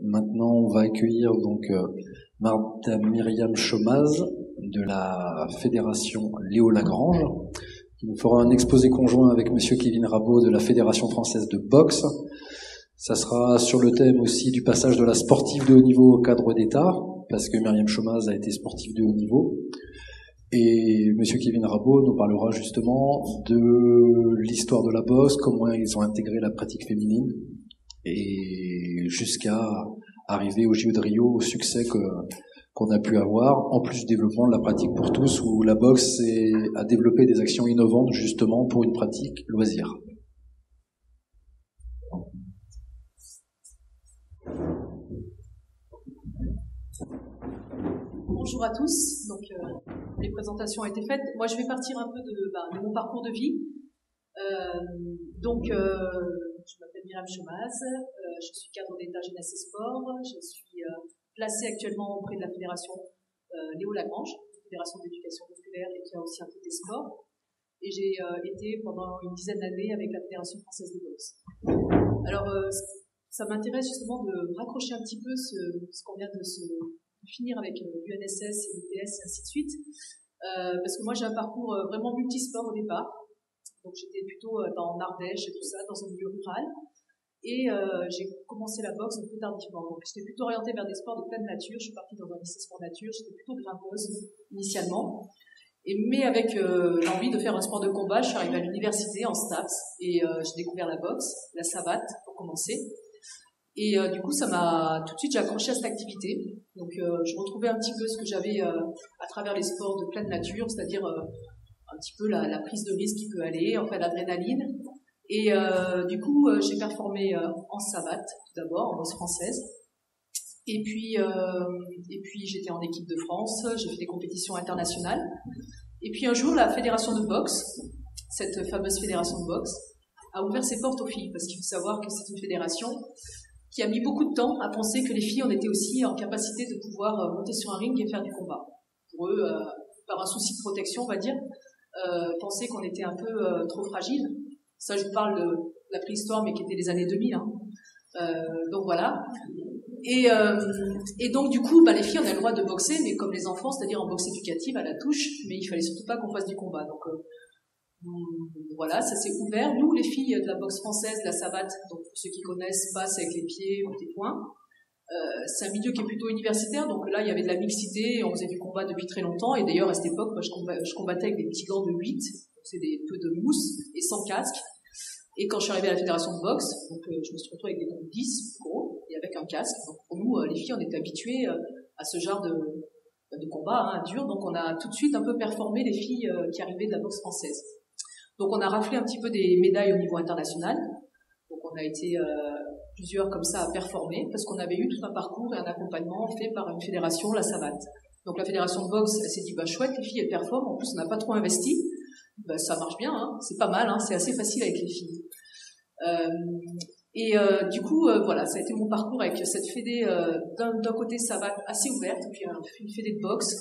Maintenant, on va accueillir donc Madame Myriam Chomaz de la Fédération Léo Lagrange, qui nous fera un exposé conjoint avec Monsieur Kevin Rabaud de la Fédération française de boxe. Ça sera sur le thème aussi du passage de la sportive de haut niveau au cadre d'État, parce que Myriam Chomaz a été sportive de haut niveau. Et Monsieur Kevin Rabaud nous parlera justement de l'histoire de la boxe, comment ils ont intégré la pratique féminine, et jusqu'à arriver au JO de Rio, au succès qu'on a pu avoir, en plus du développement de la pratique pour tous, où la boxe a développé des actions innovantes justement pour une pratique loisir. Bonjour à tous, donc les présentations ont été faites. Moi je vais partir un peu de mon parcours de vie. Je m'appelle Myriam Chomaz, je suis cadre d'État jeunesse et sport, je suis placée actuellement auprès de la Fédération Léo Lagrange, Fédération d'éducation populaire et qui a aussi un côté sport. Et j'ai été pendant une dizaine d'années avec la Fédération française de boxe. Alors ça m'intéresse justement de raccrocher un petit peu ce qu'on vient de finir avec l'UNSS et l'UPS et ainsi de suite, parce que moi j'ai un parcours vraiment multisport au départ. Donc j'étais plutôt dans Ardèche et tout ça, dans un milieu rural, et j'ai commencé la boxe un peu tardivement. Donc j'étais plutôt orientée vers des sports de pleine nature. Je suis partie dans un lycée sport nature, j'étais plutôt grimpeuse initialement, mais avec l'envie de faire un sport de combat, je suis arrivée à l'université en STAPS et j'ai découvert la boxe, la savate pour commencer. Et du coup, ça m'a tout de suite, j'ai accroché à cette activité. Donc, je retrouvais un petit peu ce que j'avais à travers les sports de pleine nature, c'est-à-dire un petit peu la prise de risque qui peut aller, enfin l'adrénaline. Et du coup, j'ai performé en savate tout d'abord, en boxe française. Et puis j'étais en équipe de France, j'ai fait des compétitions internationales. Et puis un jour, la fédération de boxe, cette fameuse fédération de boxe, a ouvert ses portes aux filles, parce qu'il faut savoir que c'est une fédération qui a mis beaucoup de temps à penser que les filles, on était aussi en capacité de pouvoir monter sur un ring et faire du combat. Pour eux, par un souci de protection, on va dire, pensaient qu'on était un peu trop fragile. Ça, je vous parle de la préhistoire, mais qui était les années 2000. Donc voilà. Et donc, du coup, les filles, on a le droit de boxer, mais comme les enfants, c'est-à-dire en boxe éducative à la touche, mais il fallait surtout pas qu'on fasse du combat. Donc, voilà, ça s'est ouvert. Nous, les filles de la boxe française, la savate, donc pour ceux qui connaissent, passe avec les pieds ou des poings. C'est un milieu qui est plutôt universitaire, donc là, il y avait de la mixité, on faisait du combat depuis très longtemps, et d'ailleurs, à cette époque, moi, je combattais avec des petits gants de 8, c'est des peu de mousse, et sans casque. Et quand je suis arrivée à la fédération de boxe, donc je me suis retrouvée avec des gants de 10, gros, et avec un casque. Donc pour nous, les filles, on était habituées à ce genre de combat, dur, donc on a tout de suite un peu performé les filles qui arrivaient de la boxe française. Donc on a raflé un petit peu des médailles au niveau international. Donc on a été plusieurs comme ça à performer parce qu'on avait eu tout un parcours et un accompagnement fait par une fédération, la savate. Donc la fédération de boxe, elle s'est dit chouette, les filles elles performent. En plus on n'a pas trop investi, ça marche bien, c'est pas mal, c'est assez facile avec les filles. Du coup voilà, ça a été mon parcours avec cette fédé d'un côté savate assez ouverte, puis une fédé de boxe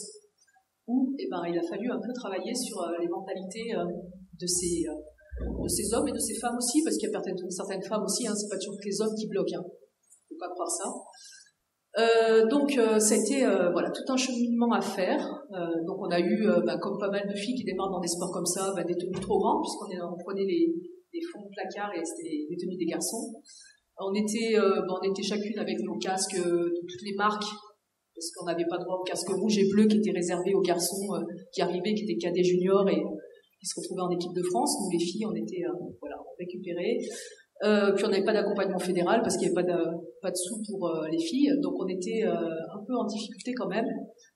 où il a fallu un peu travailler sur les mentalités de ces hommes et de ces femmes aussi, parce qu'il y a certaines femmes aussi, c'est pas toujours que les hommes qui bloquent, faut pas croire ça. Ça a été tout un cheminement à faire. Donc on a eu, comme pas mal de filles qui démarrent dans des sports comme ça, des tenues trop grandes, puisqu'on prenait les fonds de placard et c'était les tenues des garçons. On était chacune avec nos casques de toutes les marques, parce qu'on n'avait pas droit au casque rouge et bleu qui était réservé aux garçons qui arrivaient, qui étaient cadets juniors et qui se retrouvaient en équipe de France. Nous, les filles, on était récupérées. Puis on n'avait pas d'accompagnement fédéral parce qu'il n'y avait pas de sous pour les filles. Donc on était un peu en difficulté quand même,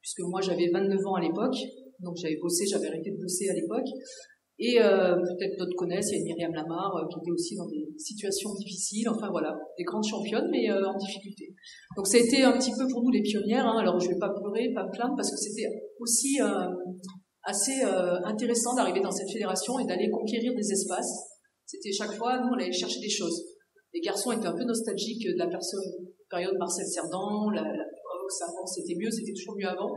puisque moi j'avais 29 ans à l'époque, donc j'avais arrêté de bosser à l'époque. Et peut-être d'autres connaissent, il y a Myriam Lamar qui était aussi dans des situations difficiles, des grandes championnes, mais en difficulté. Donc ça a été un petit peu pour nous les pionnières, alors je vais pas pleurer, pas me plaindre, parce que c'était aussi assez intéressant d'arriver dans cette fédération et d'aller conquérir des espaces. C'était chaque fois, nous on allait chercher des choses. Les garçons étaient un peu nostalgiques de la période Marcel Cerdan, la boxe avant c'était mieux, c'était toujours mieux avant.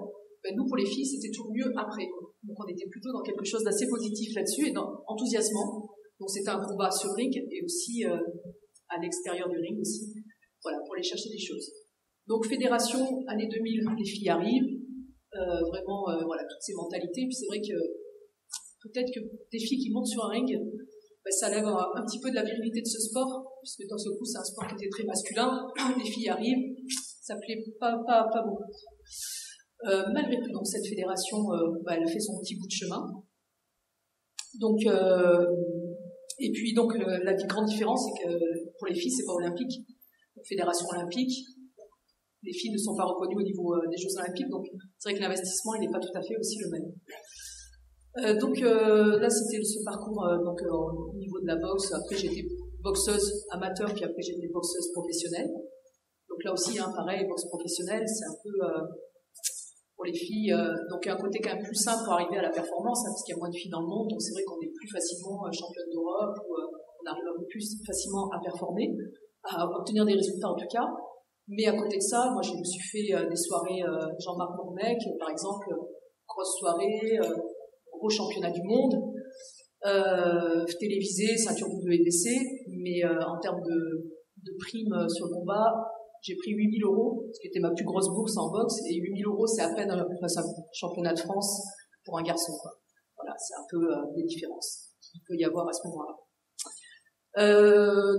Nous pour les filles c'était toujours mieux après. Donc on était plutôt dans quelque chose d'assez positif là-dessus et enthousiasmant. Donc c'était un combat sur ring et aussi à l'extérieur du ring aussi. Voilà, pour aller chercher des choses. Donc fédération, année 2000, les filles arrivent, vraiment, voilà, toutes ces mentalités. Puis c'est vrai que peut-être que des filles qui montent sur un ring, ça lève un petit peu de la virilité de ce sport, puisque dans ce coup, c'est un sport qui était très masculin. Les filles arrivent, ça plaît pas beaucoup. Malgré tout, donc, cette fédération, elle a fait son petit bout de chemin. Donc, et puis, donc, la grande différence, c'est que pour les filles, c'est pas olympique. Donc, fédération olympique, les filles ne sont pas reconnues au niveau des Jeux olympiques, donc c'est vrai que l'investissement, il n'est pas tout à fait aussi le même. Donc là, c'était ce parcours au niveau de la boxe. Après, j'étais boxeuse amateur, puis après, j'étais boxeuse professionnelle. Donc là aussi, pareil, boxe professionnelle, c'est un peu pour les filles, donc un côté quand même plus simple pour arriver à la performance, parce qu'il y a moins de filles dans le monde, donc c'est vrai qu'on est plus facilement championne d'Europe, ou on arrive un peu plus facilement à performer, à obtenir des résultats en tout cas. Mais à côté de ça, moi, je me suis fait des soirées Jean-Marc Bourmec, par exemple, grosse soirée, gros championnat du monde, télévisé, ceinture WBC, mais en termes de primes sur le combat, j'ai pris 8 000 €, ce qui était ma plus grosse bourse en boxe, et 8 000 € c'est à peine un championnat de France pour un garçon, quoi. Voilà, c'est un peu les différences qu'il peut y avoir à ce moment-là.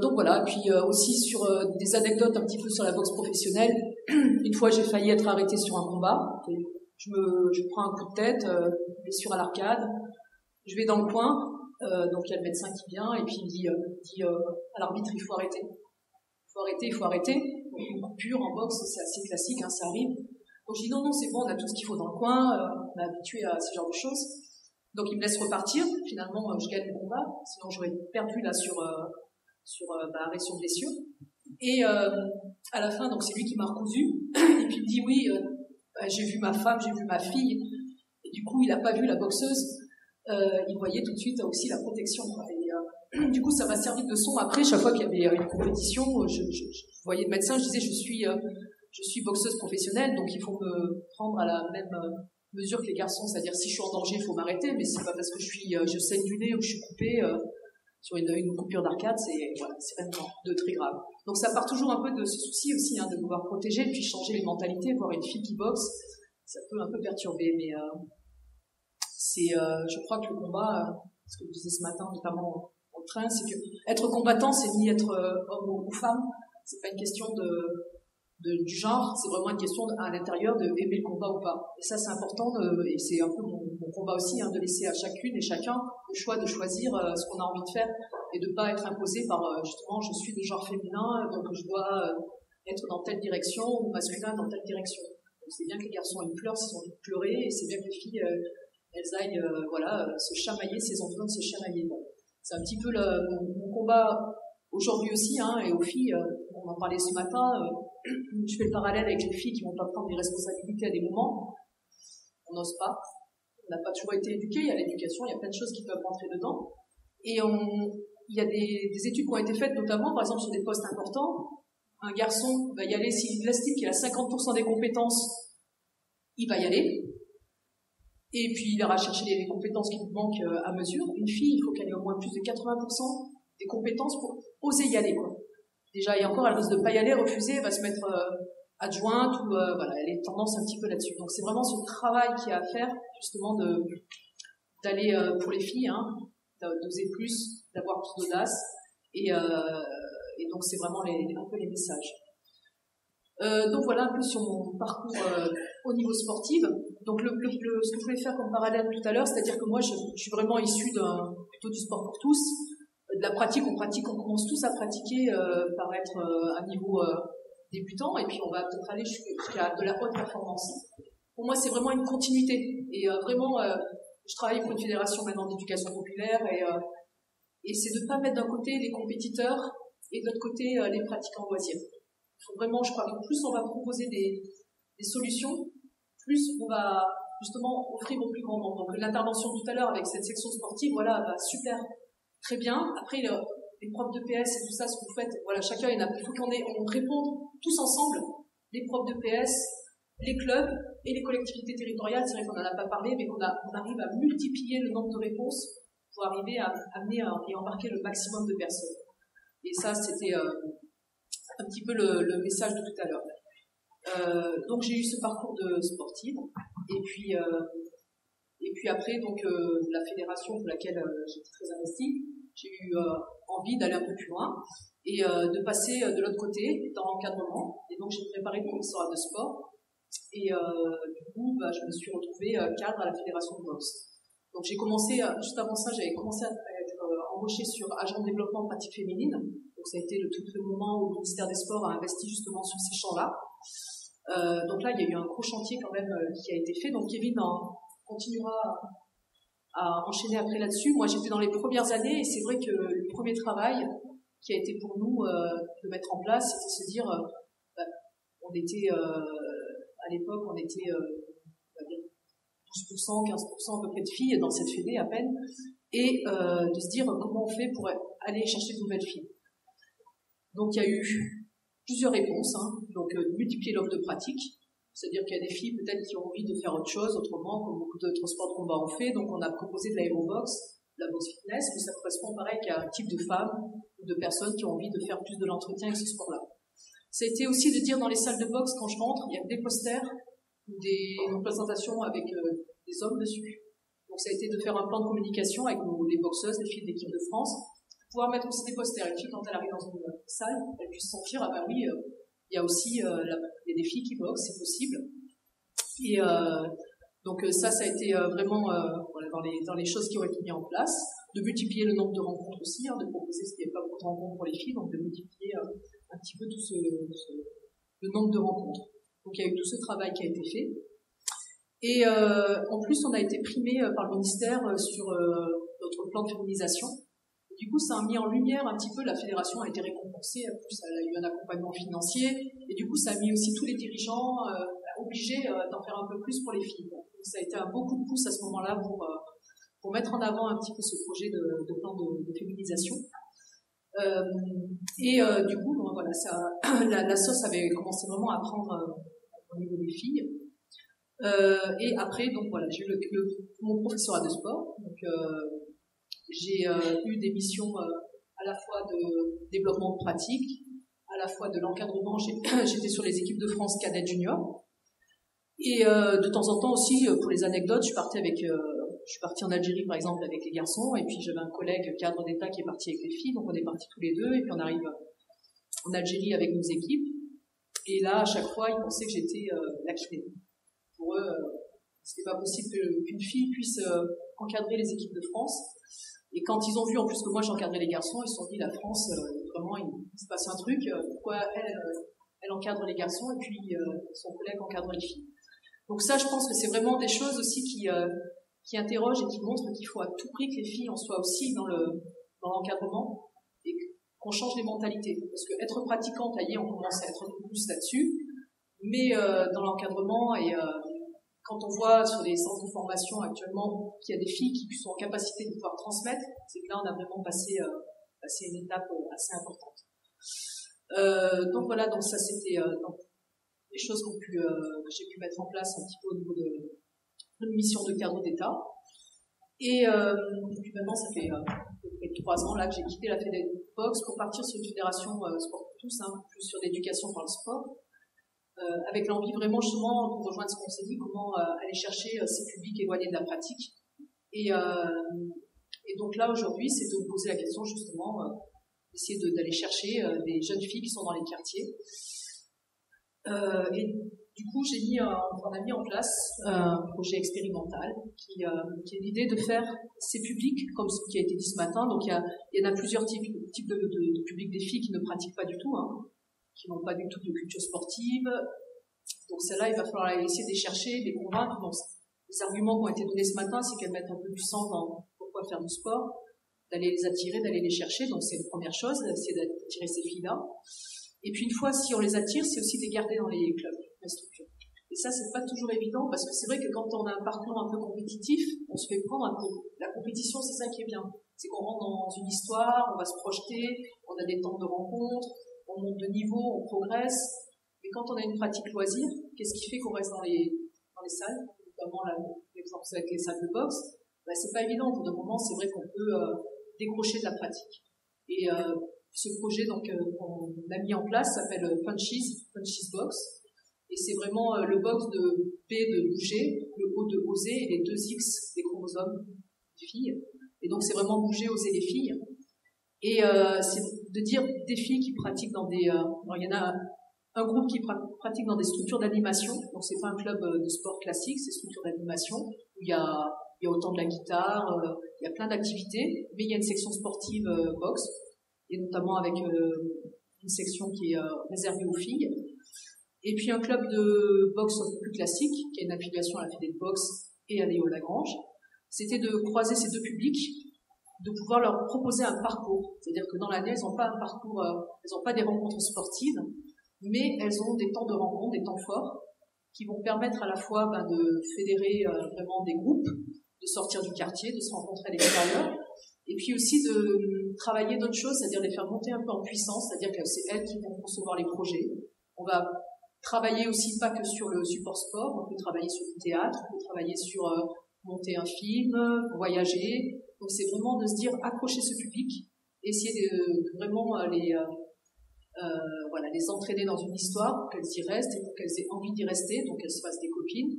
Donc voilà, puis aussi sur des anecdotes un petit peu sur la boxe professionnelle. Une fois, j'ai failli être arrêtée sur un combat. Je prends un coup de tête, blessure à l'arcade. Je vais dans le coin, donc il y a le médecin qui vient et puis il dit à l'arbitre, il faut arrêter. Il faut arrêter. Donc, une coupure en boxe, c'est assez classique, ça arrive. Donc je dis non, c'est bon, on a tout ce qu'il faut dans le coin, on est habitué à ce genre de choses. Donc il me laisse repartir. Finalement, je gagne le combat. Sinon, j'aurais perdu là sur arrêt sur blessure. Et à la fin, donc c'est lui qui m'a recousu. Et puis il me dit oui, j'ai vu ma femme, j'ai vu ma fille. Et du coup, il n'a pas vu la boxeuse. Il voyait tout de suite aussi la protection. Et du coup, ça m'a servi de leçon. Après, chaque fois qu'il y avait une compétition, je voyais le médecin, je disais je suis boxeuse professionnelle, donc il faut me prendre à la même mesure que les garçons, c'est-à-dire si je suis en danger, il faut m'arrêter, mais c'est pas parce que je saigne du nez ou je suis coupée sur une coupure d'arcade, c'est vraiment de très grave. Donc ça part toujours un peu de ce souci aussi, de pouvoir protéger, puis changer les mentalités, voir une fille qui boxe, ça peut un peu perturber, mais je crois que le combat, ce que je disais ce matin, notamment au train, c'est que être combattant, c'est ni être homme ou femme, c'est pas une question du genre, c'est vraiment une question à l'intérieur de aimer le combat ou pas. Et ça, c'est important, et c'est un peu mon combat aussi, de laisser à chacune et chacun le choix de choisir ce qu'on a envie de faire et de pas être imposé par justement, je suis de genre féminin, donc je dois être dans telle direction ou masculin dans telle direction. Donc c'est bien que les garçons aient pleurent s'ils ont envie de pleurer, et c'est bien que les filles elles aillent se chamailler si elles ont besoin de se chamailler. Bon, c'est un petit peu mon combat aujourd'hui aussi, et aux filles, on en parlait ce matin, je fais le parallèle avec les filles qui vont pas prendre des responsabilités à des moments, on n'ose pas, on n'a pas toujours été éduqués, il y a l'éducation, il y a plein de choses qui peuvent rentrer dedans, et il y a des études qui ont été faites, notamment par exemple sur des postes importants. Un garçon va y aller, s'il estime qu'il a 50% des compétences, il va y aller. Et puis, il ira chercher les compétences qui lui manquent à mesure. Une fille, il faut qu'elle ait au moins plus de 80% des compétences pour oser y aller, quoi. Déjà, et encore, elle risque de pas y aller, refuser, elle va se mettre adjointe, ou voilà, elle est tendance un petit peu là-dessus. Donc, c'est vraiment ce travail qu'il y a à faire, justement, d'aller pour les filles, d'oser plus, d'avoir plus d'audace. Et donc, c'est vraiment un peu les messages. Donc voilà un peu sur mon parcours au niveau sportif. Donc ce que je voulais faire comme parallèle tout à l'heure, c'est-à-dire que moi je suis vraiment issue plutôt du sport pour tous, de la pratique, on commence tous à pratiquer par être à niveau débutant, et puis on va peut-être aller jusqu'à de la haute performance. Pour moi c'est vraiment une continuité, et vraiment je travaille pour une fédération maintenant d'éducation populaire, et c'est de ne pas mettre d'un côté les compétiteurs et de l'autre côté les pratiquants loisirs. Il faut vraiment, je crois que plus on va proposer des solutions, plus on va justement offrir au plus grand nombre. Donc l'intervention tout à l'heure avec cette section sportive, voilà, super, très bien. Après les profs de PS et tout ça, ce que vous faites, voilà, chacun, il faut on réponde tous ensemble, les profs de PS, les clubs et les collectivités territoriales. C'est vrai qu'on n'en a pas parlé, mais on arrive à multiplier le nombre de réponses pour arriver à amener et embarquer le maximum de personnes. Et ça, c'était un petit peu le message de tout à l'heure. Donc j'ai eu ce parcours de sportive, et puis après donc la fédération pour laquelle j'étais très investie, j'ai eu envie d'aller un peu plus loin et de passer de l'autre côté dans l'encadrement. Et donc j'ai préparé le professorat de sport et du coup je me suis retrouvée cadre à la fédération de boxe. Donc j'ai commencé juste avant ça, j'avais commencé à être embauchée sur agent de développement pratique féminine. Donc ça a été tout le moment où le ministère des Sports a investi justement sur ces champs-là. Donc là, il y a eu un gros chantier quand même qui a été fait. Donc Kevin continuera à enchaîner après là-dessus. Moi, j'étais dans les premières années et c'est vrai que le premier travail qui a été pour nous de mettre en place, c'était se dire, on était à l'époque, on était on va dire 12%, 15% à peu près de filles dans cette fédé à peine, et de se dire comment on fait pour aller chercher de nouvelles filles. Donc il y a eu plusieurs réponses, donc multiplier l'offre de pratique, c'est-à-dire qu'il y a des filles peut-être qui ont envie de faire autre chose autrement, comme beaucoup d'autres sports de combat ont fait, donc on a proposé de l'aérobox, de la boxe fitness, mais ça correspond pareil qu'à un type de femmes ou de personnes qui ont envie de faire plus de l'entretien avec ce sport-là. Ça a été aussi de dire dans les salles de boxe, quand je rentre, il y a des posters, des représentations avec des hommes dessus. Donc ça a été de faire un plan de communication avec les boxeuses, les filles de l'équipe de France, pouvoir mettre aussi des posters. Une fille, quand elle arrive dans une salle, elle puisse sentir, ah ben oui, il y a aussi il y a des filles qui boxent, c'est possible. Et donc ça a été vraiment voilà, dans les choses qui ont été mises en place, de multiplier le nombre de rencontres aussi, de proposer ce qui n'est pas beaucoup de rencontres pour les filles, donc de multiplier un petit peu le nombre de rencontres. Donc il y a eu tout ce travail qui a été fait. Et en plus, on a été primé par le ministère sur notre plan de féminisation. Du coup, ça a mis en lumière un petit peu, la fédération a été récompensée, en plus elle a eu un accompagnement financier, et du coup ça a mis aussi tous les dirigeants obligés d'en faire un peu plus pour les filles. Donc, ça a été un beau coup de pouce à ce moment-là pour mettre en avant un petit peu ce projet de plan de féminisation. Du coup, bon, voilà, la sauce avait commencé vraiment à prendre au niveau des filles. Et après, donc voilà, j'ai eu mon professorat de sport, donc j'ai eu des missions à la fois de développement de pratique, à la fois de l'encadrement. J'étais sur les équipes de France cadet junior. Et de temps en temps aussi, pour les anecdotes, je suis partie en Algérie par exemple avec les garçons, et puis j'avais un collègue cadre d'État qui est parti avec les filles, donc on est partis tous les deux, et puis on arrive en Algérie avec nos équipes. Et là, à chaque fois, ils pensaient que j'étais la kiné. Pour eux, c'était pas possible qu'une fille puisse encadrer les équipes de France. Et quand ils ont vu en plus que moi j'encadrais les garçons, ils se sont dit la France, vraiment il se passe un truc, pourquoi elle encadre les garçons et puis son collègue encadre les filles. Donc ça, je pense que c'est vraiment des choses aussi qui interrogent et qui montrent qu'il faut à tout prix que les filles en soient aussi dans l'encadrement et qu'on change les mentalités. Parce que être pratiquante, on commence à être un peu plus là-dessus, mais dans l'encadrement et quand on voit sur les centres de formation actuellement qu'il y a des filles qui sont en capacité de pouvoir transmettre, c'est que là on a vraiment passé une étape assez importante. Donc voilà, donc ça c'était des choses que j'ai pu mettre en place un petit peu au niveau de mission de cadre d'État. Et puis maintenant ça fait à peu près 3 ans là que j'ai quitté la fédération de boxe pour partir sur une fédération sport pour tous, plus sur l'éducation par le sport. Avec l'envie vraiment justement de rejoindre ce qu'on s'est dit, comment aller chercher ces publics éloignés de la pratique. Et donc là aujourd'hui, c'est de vous poser la question justement, essayer d'aller chercher des jeunes filles qui sont dans les quartiers. Et du coup, on a mis en place un projet expérimental qui est l'idée de faire ces publics, comme ce qui a été dit ce matin. Donc il y en a plusieurs types de publics des filles qui ne pratiquent pas du tout, qui n'ont pas du tout de culture sportive. Donc celles-là, il va falloir essayer de les chercher, de les convaincre. Donc, les arguments qui ont été donnés ce matin, c'est qu'elles mettent un peu du sens dans pourquoi faire du sport, d'aller les attirer, d'aller les chercher. Donc c'est une première chose, d'essayer d'attirer ces filles-là. Et puis une fois, si on les attire, c'est aussi de les garder dans les clubs, les structures. Et ça, c'est pas toujours évident, parce que c'est vrai que quand on a un parcours un peu compétitif, on se fait prendre un peu. La compétition, c'est ça qui est bien. C'est qu'on rentre dans une histoire, on va se projeter, on a des temps de rencontre, on monte de niveau, on progresse. Mais quand on a une pratique loisir, qu'est-ce qui fait qu'on reste dans les salles, notamment l'exemple avec les salles de boxe, c'est pas évident. Au bout d'un moment, c'est vrai qu'on peut décrocher de la pratique. Et ce projet donc qu'on a mis en place s'appelle Punchies Box. Et c'est vraiment le box de B de bouger, le O de oser et les 2 X des chromosomes des filles. Et donc c'est vraiment bouger, oser les filles. Et c'est de dire des filles qui pratiquent dans des... alors il y en a un groupe qui pratique dans des structures d'animation. Donc c'est pas un club de sport classique, c'est structure d'animation où il y a autant de la guitare, il y a plein d'activités, mais il y a une section sportive boxe, et notamment avec une section qui est réservée aux filles. Et puis un club de boxe un peu plus classique, qui a une affiliation à la Fédé de boxe et à Léo Lagrange. C'était de croiser ces deux publics, de pouvoir leur proposer un parcours. C'est-à-dire que dans l'année, elles n'ont pas un parcours, elles n'ont pas des rencontres sportives, mais elles ont des temps de rencontre, des temps forts, qui vont permettre à la fois de fédérer vraiment des groupes, de sortir du quartier, de se rencontrer à l'extérieur, et puis aussi de travailler d'autres choses, c'est-à-dire les faire monter un peu en puissance, c'est-à-dire que c'est elles qui vont concevoir les projets. On va travailler aussi pas que sur le support sport, on peut travailler sur du théâtre, on peut travailler sur monter un film, voyager. Donc c'est vraiment de se dire accrocher ce public, essayer de vraiment les entraîner dans une histoire pour qu'elles y restent et pour qu'elles aient envie d'y rester, donc qu'elles se fassent des copines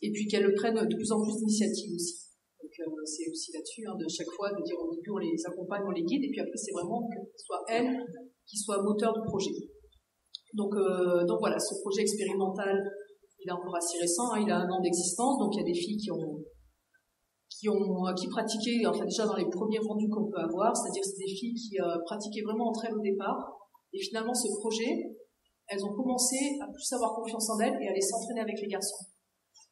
et puis qu'elles prennent de plus en plus d'initiatives aussi. Donc c'est aussi là-dessus de chaque fois de dire au début on les accompagne, on les guide et puis après c'est vraiment que ce soit elles qui soient moteurs du projet. Donc voilà, ce projet expérimental il est encore assez récent, il a 1 an d'existence, donc il y a des filles qui pratiquaient, enfin déjà dans les premiers rendus qu'on peut avoir, c'est-à-dire c'est des filles qui pratiquaient vraiment entre elles au départ, et finalement ce projet, elles ont commencé à plus avoir confiance en elles et à aller s'entraîner avec les garçons.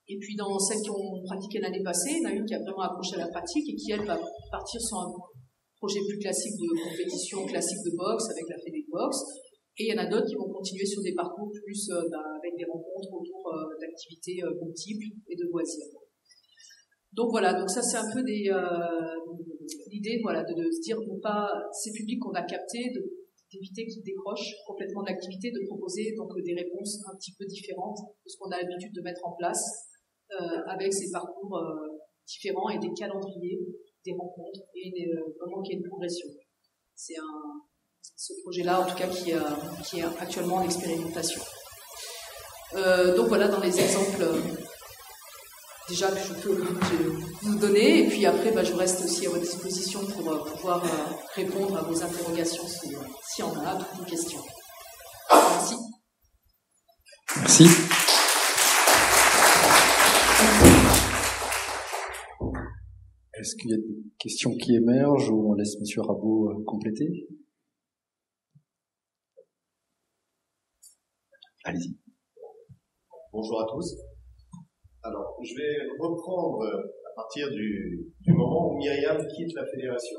Et puis dans celles qui ont pratiqué l'année passée, il y en a une qui a vraiment accroché à la pratique et qui elle va partir sur un projet plus classique de compétition classique de boxe avec la Fédé de boxe. Et il y en a d'autres qui vont continuer sur des parcours plus avec des rencontres autour d'activités multiples et de loisirs. Donc voilà, donc ça c'est un peu l'idée de se dire non pas ces publics qu'on a captés, d'éviter qu'ils décrochent complètement de l'activité, de proposer donc des réponses un petit peu différentes de ce qu'on a l'habitude de mettre en place avec ces parcours différents et des calendriers, des rencontres et vraiment qu'il y ait une progression. C'est ce projet-là, en tout cas, qui est actuellement en expérimentation. Donc voilà, dans les exemples déjà que je peux vous donner, et puis après, je reste aussi à votre disposition pour pouvoir répondre à vos interrogations s'il y en a, toutes vos questions. Merci. Merci. Est-ce qu'il y a des questions qui émergent ou on laisse M. Rabot compléter ? Allez-y. Bonjour à tous. Alors, je vais reprendre à partir du moment où Myriam quitte la fédération.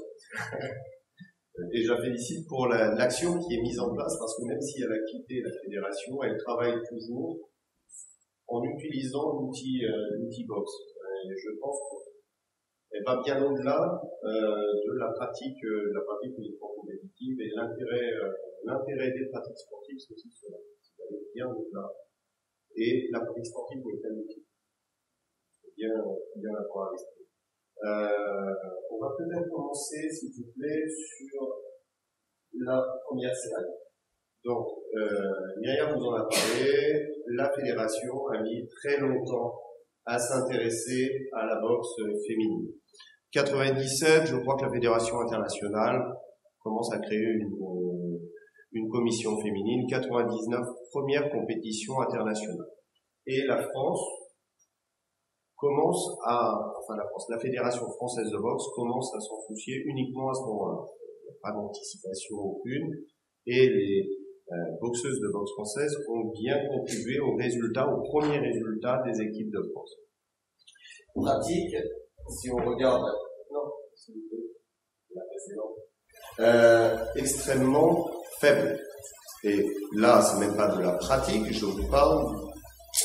Et je la félicite pour l'action qui est mise en place, parce que même si elle a quitté la fédération, elle travaille toujours en utilisant l'outil box. Et je pense qu'elle va bien au-delà de la pratique uniquement compétitive, et l'intérêt des pratiques sportives, c'est aussi cela. C'est d'aller bien au-delà. Et la pratique sportive est un outil. Bien avoir à l'esprit. On va peut-être commencer, s'il vous plaît, sur la première série. Donc, Myriam vous en a parlé, la fédération a mis très longtemps à s'intéresser à la boxe féminine. 97, je crois que la fédération internationale commence à créer une commission féminine. 99, première compétition internationale. Et la France la Fédération française de boxe commence à s'en soucier uniquement à ce moment-là. Il n'y a pas d'anticipation aucune, et les boxeuses de boxe françaises ont bien contribué aux premiers résultats des équipes de France. Pratique, si on regarde, extrêmement faible. Et là, c'est même pas de la pratique, je vous parle.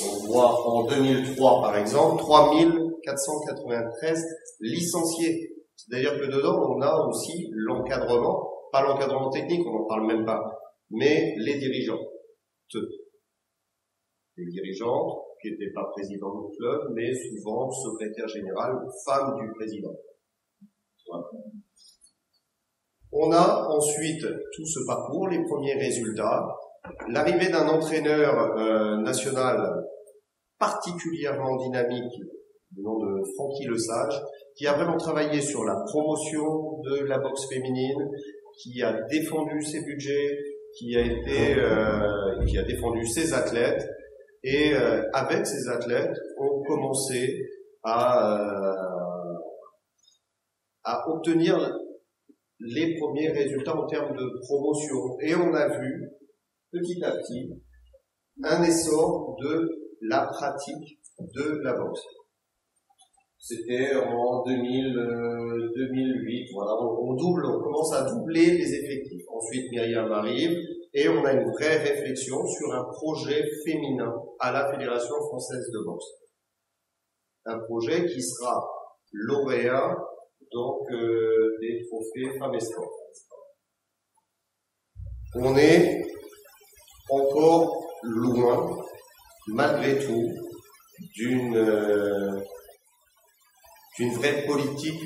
On voit en 2003, par exemple, 3493 licenciés. C'est-à-dire que dedans, on a aussi l'encadrement, pas l'encadrement technique, on n'en parle même pas, mais les dirigeantes. Les dirigeantes qui n'étaient pas présidents du club, mais souvent secrétaire général ou femme du président. Voilà. On a ensuite tout ce parcours, les premiers résultats, l'arrivée d'un entraîneur national particulièrement dynamique, du nom de Francky Lesage, qui a vraiment travaillé sur la promotion de la boxe féminine, qui a défendu ses budgets, qui a défendu ses athlètes, et avec ces athlètes, on commençait à obtenir les premiers résultats en termes de promotion. Et on a vu, petit à petit, un essor de la pratique de la boxe. C'était en 2008, voilà, on commence à doubler les effectifs. Ensuite, Myriam arrive et on a une vraie réflexion sur un projet féminin à la Fédération française de boxe. Un projet qui sera lauréat donc des trophées femmes et sport. On est encore loin, malgré tout, d'une vraie politique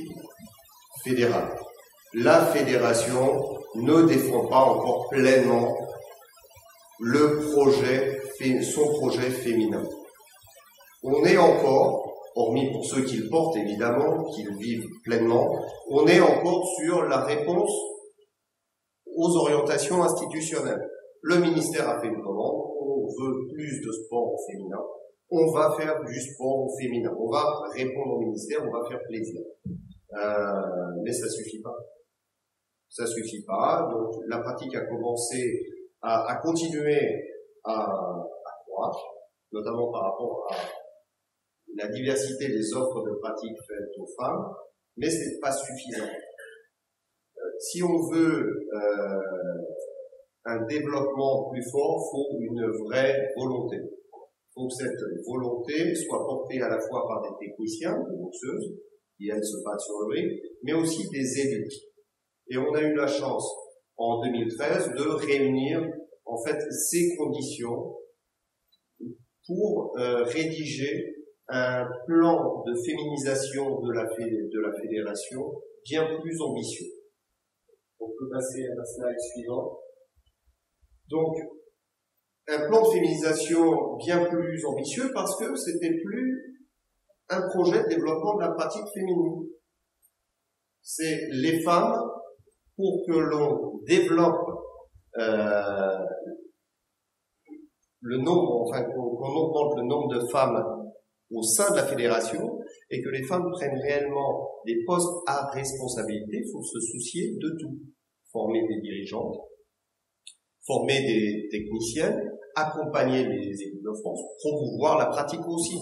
fédérale. La fédération ne défend pas encore pleinement son projet féminin. On est encore, hormis pour ceux qui le portent évidemment, qui le vivent pleinement, on est encore sur la réponse aux orientations institutionnelles. Le ministère a fait une commande, on veut plus de sport au féminin, on va faire du sport au féminin, on va répondre au ministère, on va faire plaisir. Mais ça suffit pas. Ça suffit pas, donc la pratique a commencé à continuer à croître, notamment par rapport à la diversité des offres de pratique faites aux femmes, mais c'est pas suffisant. Si on veut un développement plus fort, il faut une vraie volonté. Il faut que cette volonté soit portée à la fois par des techniciens, des boxeuses, qui elles se battent sur le ring, mais aussi des élus. Et on a eu la chance, en 2013, de réunir, en fait, ces conditions pour rédiger un plan de féminisation de la fédération bien plus ambitieux. On peut passer à la slide suivante. Donc, un plan de féminisation bien plus ambitieux parce que c'était plus un projet de développement de la pratique féminine. C'est les femmes, pour que l'on développe le nombre, enfin qu'on augmente le nombre de femmes au sein de la fédération et que les femmes prennent réellement des postes à responsabilité, il faut se soucier de tout. Former des dirigeantes, former des techniciennes, accompagner les équipes de France, promouvoir la pratique aussi.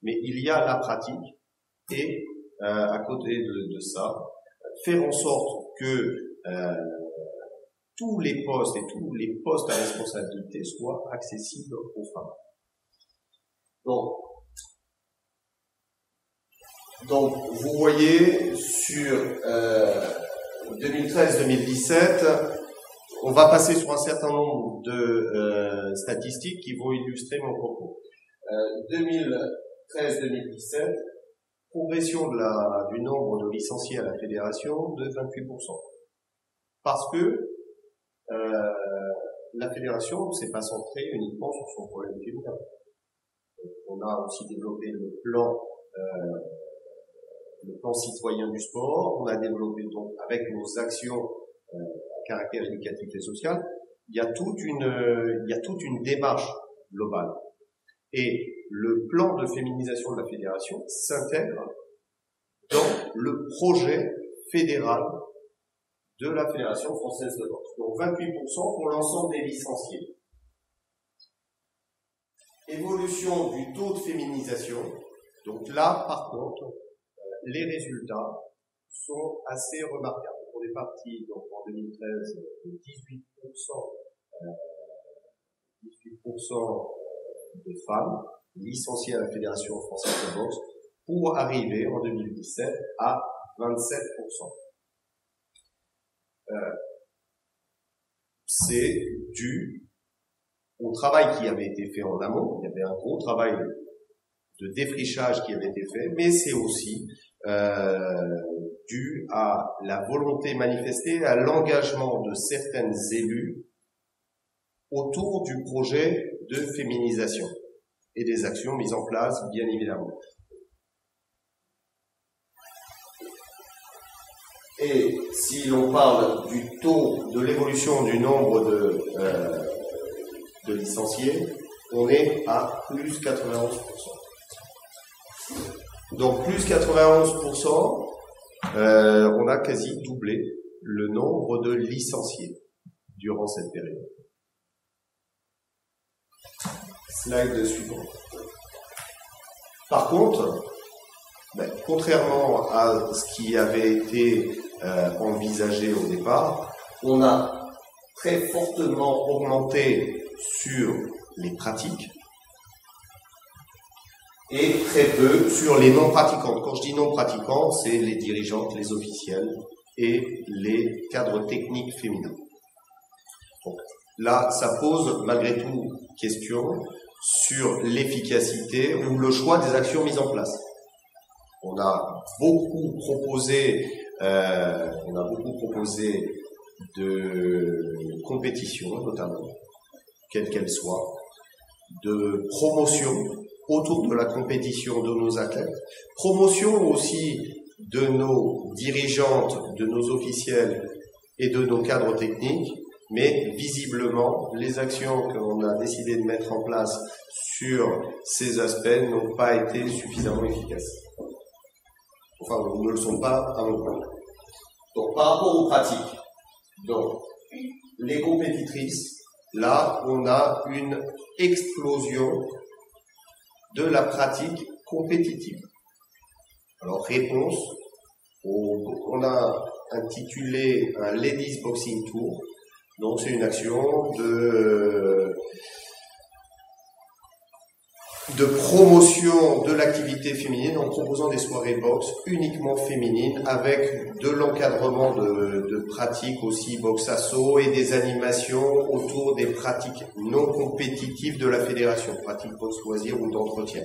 Mais il y a la pratique et à côté de ça, faire en sorte que tous les postes et tous les postes à responsabilité soient accessibles aux femmes. Donc vous voyez sur 2013-2017, on va passer sur un certain nombre de statistiques qui vont illustrer mon propos. 2013-2017, progression du nombre de licenciés à la fédération de 28%. Parce que la fédération ne s'est pas centrée uniquement sur son problème féminin. On a aussi développé le plan citoyen du sport, on a développé donc avec nos actions à caractère éducatif et social, il y a toute une démarche globale. Et le plan de féminisation de la fédération s'intègre dans le projet fédéral de la Fédération française de boxe. Donc 28% pour l'ensemble des licenciés. Évolution du taux de féminisation. Donc là, par contre, les résultats sont assez remarquables. On est parti donc en 2013 de 18% de femmes licenciées à la Fédération française de boxe pour arriver en 2017 à 27%. C'est dû au travail qui avait été fait en amont. Il y avait un gros travail de défrichage qui avait été fait, mais c'est aussi dû à la volonté manifestée, à l'engagement de certaines élus autour du projet de féminisation et des actions mises en place, bien évidemment. Et si l'on parle du taux de l'évolution du nombre de licenciés, on est à plus 91%. Donc plus 91%, on a quasi doublé le nombre de licenciés durant cette période. Slide suivant. Par contre, contrairement à ce qui avait été envisagé au départ, on a très fortement augmenté sur les pratiques et très peu sur les non-pratiquantes. Quand je dis non-pratiquantes, c'est les dirigeantes, les officielles et les cadres techniques féminins. Donc, là, ça pose malgré tout question sur l'efficacité ou le choix des actions mises en place. On a beaucoup proposé de compétitions, notamment, quelle qu'elle soit, de promotion autour de la compétition de nos athlètes, promotion aussi de nos dirigeantes, de nos officiels et de nos cadres techniques, mais visiblement, les actions qu'on a décidé de mettre en place sur ces aspects n'ont pas été suffisamment efficaces. Enfin, ne le sont pas à mon point. Donc, par rapport aux pratiques, donc, les compétitrices, là, on a une explosion de la pratique compétitive. Alors, réponse, on a intitulé un Ladies Boxing Tour. Donc, c'est une action de promotion de l'activité féminine en proposant des soirées boxe uniquement féminines avec de l'encadrement de pratiques aussi boxe assaut et des animations autour des pratiques non compétitives de la fédération, pratiques boxe loisirs ou d'entretien.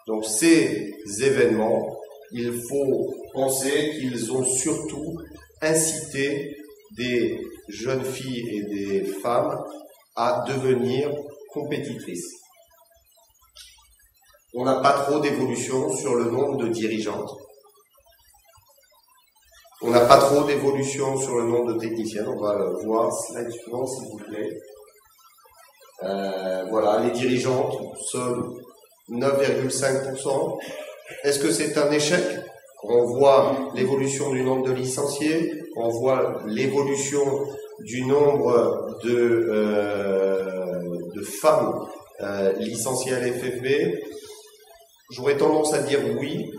Donc ces événements, il faut penser qu'ils ont surtout incité des jeunes filles et des femmes à devenir compétitrices. On n'a pas trop d'évolution sur le nombre de dirigeantes. On n'a pas trop d'évolution sur le nombre de techniciennes. On va le voir, slide suivant, s'il vous plaît. Voilà, les dirigeantes sont 9,5%. Est-ce que c'est un échec? On voit l'évolution du nombre de licenciés, on voit l'évolution du nombre de femmes licenciées à l'FFB. J'aurais tendance à dire oui,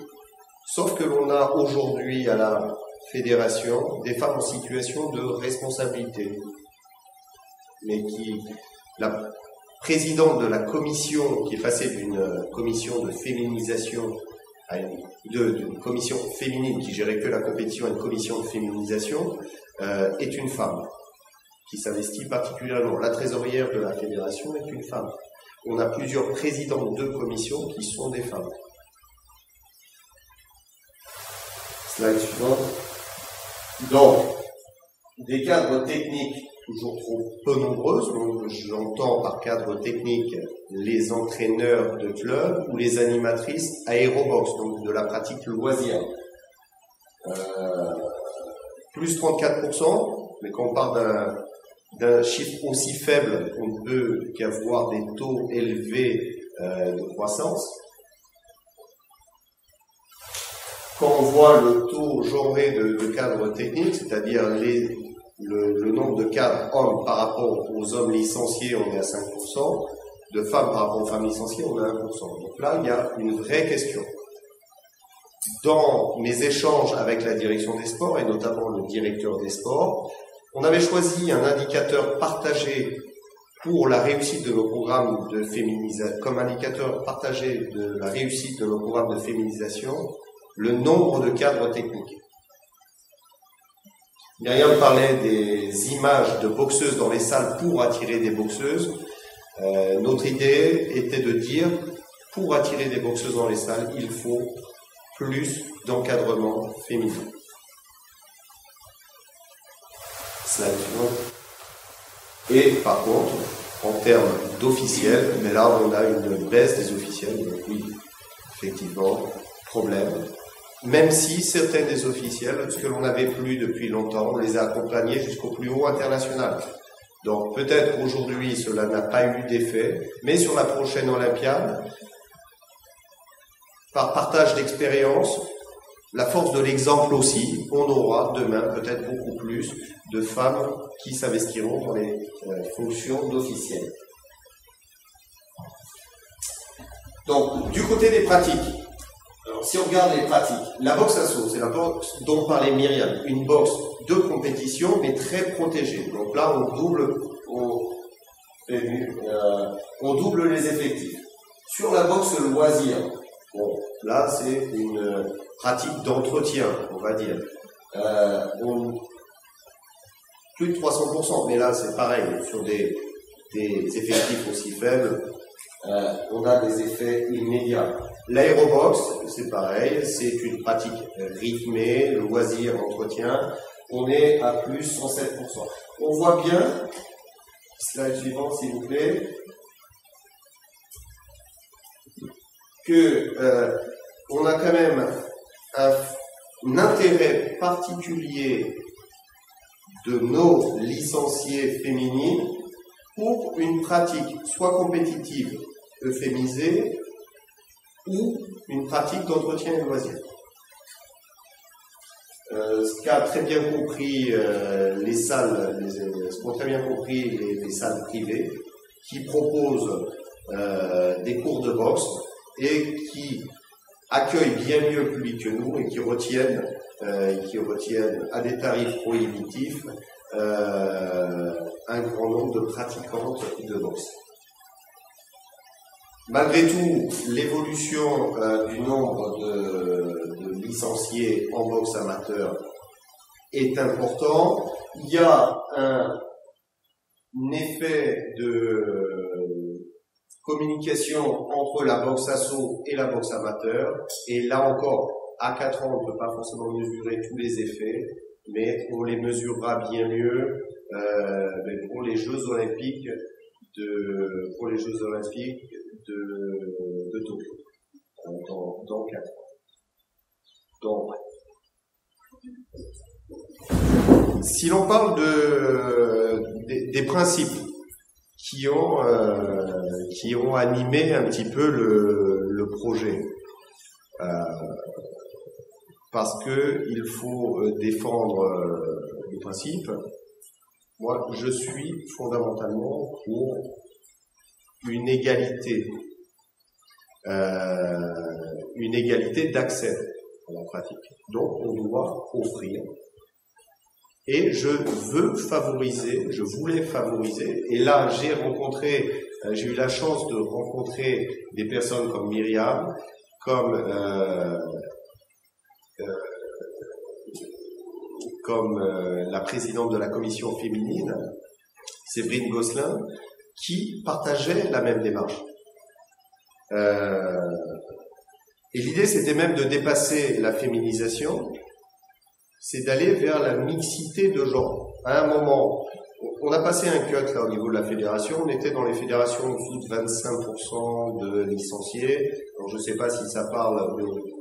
sauf que l'on a aujourd'hui à la fédération des femmes en situation de responsabilité, mais la présidente de la commission, qui est passée d'une commission de féminisation à d'une commission féminine qui gérait que la compétition à une commission de féminisation, est une femme qui s'investit particulièrement. La trésorière de la fédération est une femme. On a plusieurs présidents de commissions qui sont des femmes. Slide suivant. Donc, des cadres techniques toujours trop peu nombreuses. Donc, j'entends par cadre technique les entraîneurs de club ou les animatrices aérobox, donc de la pratique loisir. Plus 34%, mais quand on parle d'un chiffre aussi faible, on ne peut qu'avoir des taux élevés de croissance. Quand on voit le taux genré de cadres techniques, c'est-à-dire le nombre de cadres hommes par rapport aux hommes licenciés, on est à 5%, de femmes par rapport aux femmes licenciées, on est à 1%. Donc là, il y a une vraie question. Dans mes échanges avec la direction des sports, et notamment le directeur des sports, on avait choisi un indicateur partagé pour la réussite de nos programmes de féminisation, comme indicateur partagé de la réussite de nos programmes de féminisation, le nombre de cadres techniques. Myriam parlait des images de boxeuses dans les salles pour attirer des boxeuses. Notre idée était de dire, pour attirer des boxeuses dans les salles, il faut plus d'encadrement féminin. Slide suivant. Et par contre, en termes d'officiels, mais là on a une baisse des officiels, donc oui, effectivement, problème. Même si certains des officiels, ce que l'on n'avait plus depuis longtemps, on les a accompagnés jusqu'au plus haut international. Donc peut-être qu'aujourd'hui cela n'a pas eu d'effet, mais sur la prochaine Olympiade, par partage d'expérience, la force de l'exemple aussi, on aura demain peut-être beaucoup plus de femmes qui s'investiront dans les fonctions d'officiels. Donc, du côté des pratiques, alors, si on regarde les pratiques, la boxe assaut, c'est la boxe dont parlait Myriam, une boxe de compétition mais très protégée. Donc là, on double les effectifs. Sur la boxe loisir, bon, là c'est une pratique d'entretien, on va dire. Plus de 300%, mais là c'est pareil, sur des effectifs aussi faibles, on a des effets immédiats. L'aérobox, c'est pareil, c'est une pratique rythmée, loisir, entretien, on est à plus 107%. On voit bien, slide suivant s'il vous plaît, que on a quand même un intérêt particulier de nos licenciées féminines pour une pratique soit compétitive, euphémisée, ou une pratique d'entretien et de loisir. Ce qu'a très bien compris les salles, ce qu'ont très bien compris les salles privées, qui proposent des cours de boxe et qui accueillent bien mieux le public que nous et qui retiennent à des tarifs prohibitifs un grand nombre de pratiquantes de boxe. Malgré tout, l'évolution du nombre de licenciés en boxe amateur est important. Il y a un effet de communication entre la boxe assaut et la boxe amateur. Et là encore, à 4 ans, on ne peut pas forcément mesurer tous les effets, mais on les mesurera bien mieux pour les Jeux Olympiques de Tokyo dans 4 ans. Donc, si l'on parle des principes qui ont animé un petit peu le projet, parce que il faut défendre les principes. Moi, je suis fondamentalement pour une égalité d'accès à la pratique. Donc, on doit offrir. Et je voulais favoriser, et là, j'ai eu la chance de rencontrer des personnes comme Myriam, comme la présidente de la commission féminine, Séverine Gosselin, qui partageaient la même démarche. Et l'idée, c'était même de dépasser la féminisation, c'est d'aller vers la mixité de genre. À un moment, on a passé un cut là au niveau de la fédération, on était dans les fédérations en dessous de 25% de licenciés. Alors je ne sais pas si ça parle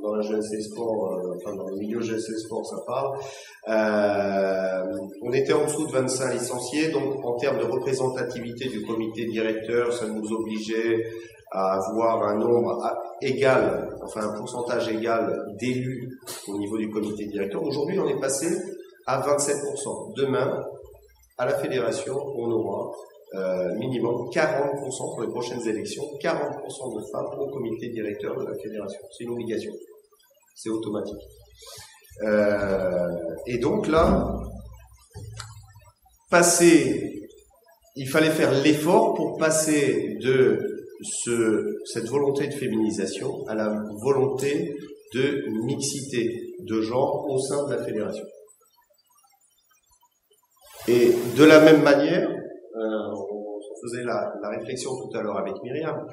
dans la GSC Sport, dans le milieu GSC Sport ça parle. On était en dessous de 25 licenciés, donc en termes de représentativité du comité directeur, ça nous obligeait à avoir un nombre égal, enfin un pourcentage égal d'élus au niveau du comité directeur. Aujourd'hui, on est passé à 27%. Demain, à la fédération, on aura minimum 40% pour les prochaines élections, 40% de femmes au comité directeur de la fédération. C'est une obligation. C'est automatique. Et donc là, il fallait faire l'effort pour passer de cette volonté de féminisation à la volonté de mixité de genre au sein de la fédération. Et de la même manière, on faisait la réflexion tout à l'heure avec Myriam,